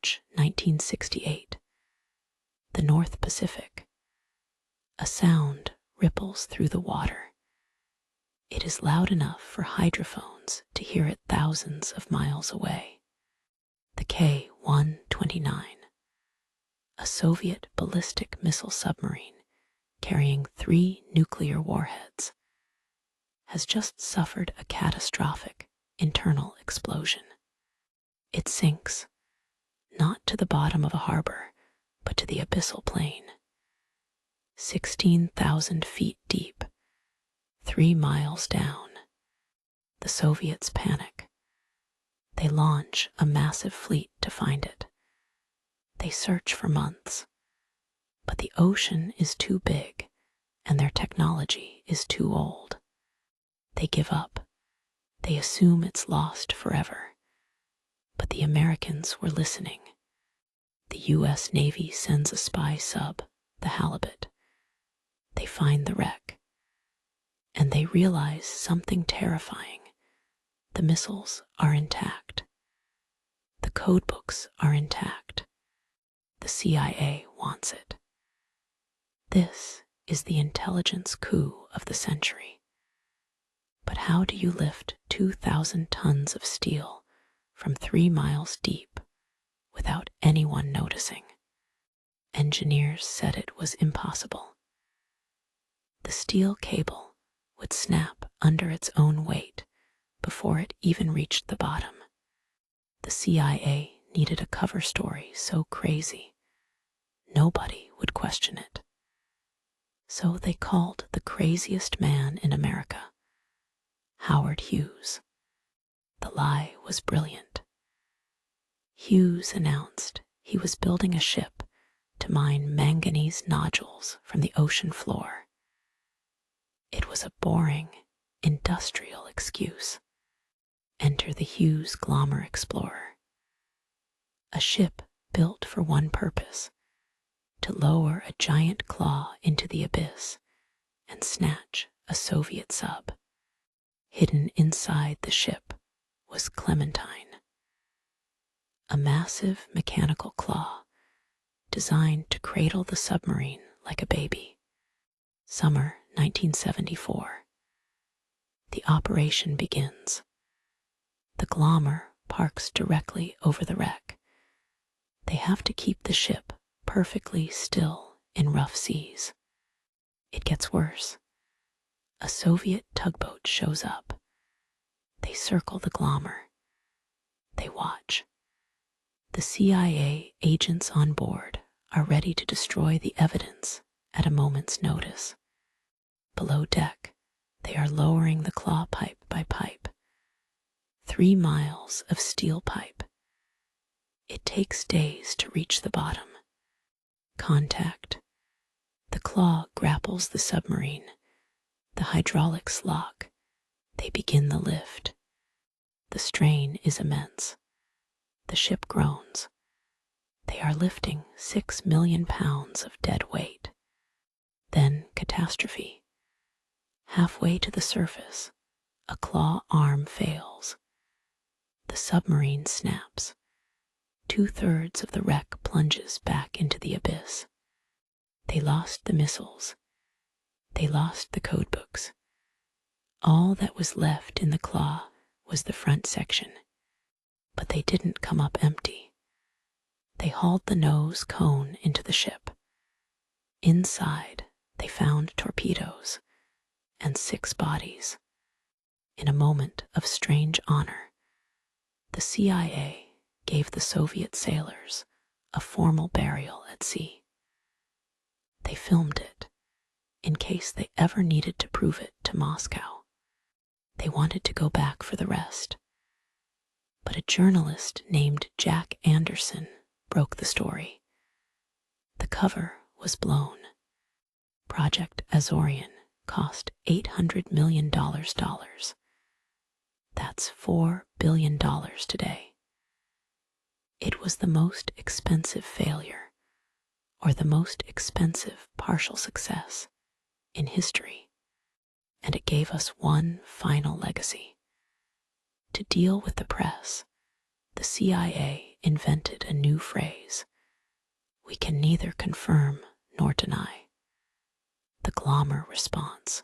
March 1968. The North Pacific. A sound ripples through the water. It is loud enough for hydrophones to hear it thousands of miles away. The K-129, a Soviet ballistic missile submarine carrying 3 nuclear warheads, has just suffered a catastrophic internal explosion. It sinks, not to the bottom of a harbor, but to the abyssal plain. 16,000 feet deep, 3 miles down. The Soviets panic. They launch a massive fleet to find it. They search for months, but the ocean is too big and their technology is too old. They give up. They assume it's lost forever. But the Americans were listening. The U.S. Navy sends a spy sub, the Halibut. They find the wreck, and they realize something terrifying. The missiles are intact. The codebooks are intact. The CIA wants it. This is the intelligence coup of the century. But how do you lift 2,000 tons of steel from 3 miles deep without anyone noticing? Engineers said it was impossible. The steel cable would snap under its own weight before it even reached the bottom. The CIA needed a cover story so crazy, nobody would question it. So they called the craziest man in America, Howard Hughes. The lie was brilliant. Hughes announced he was building a ship to mine manganese nodules from the ocean floor. It was a boring, industrial excuse. Enter the Hughes Glommer Explorer. A ship built for one purpose, to lower a giant claw into the abyss and snatch a Soviet sub. Hidden inside the ship was Clementine, a massive mechanical claw designed to cradle the submarine like a baby. Summer 1974. The operation begins. The Glommer parks directly over the wreck. They have to keep the ship perfectly still in rough seas. It gets worse. A Soviet tugboat shows up. They circle the Glommer. They watch. The CIA agents on board are ready to destroy the evidence at a moment's notice. Below deck, they are lowering the claw pipe by pipe. 3 miles of steel pipe. It takes days to reach the bottom. Contact. The claw grapples the submarine. The hydraulics lock. They begin the lift. The strain is immense. The ship groans. They are lifting 6 million pounds of dead weight. Then catastrophe. Halfway to the surface, a claw arm fails. The submarine snaps. 2/3 of the wreck plunges back into the abyss. They lost the missiles. They lost the codebooks. All that was left in the claw was the front section. But they didn't come up empty. They hauled the nose cone into the ship. Inside, they found torpedoes and 6 bodies. In a moment of strange honor, the CIA gave the Soviet sailors a formal burial at sea. They filmed it in case they ever needed to prove it to Moscow. They wanted to go back for the rest. But a journalist named Jack Anderson broke the story. The cover was blown. Project Azorian cost $800 million. That's $4 billion today. It was the most expensive failure, or the most expensive partial success, in history, and it gave us one final legacy. To deal with the press, the CIA invented a new phrase we can neither confirm nor deny. The Glommer response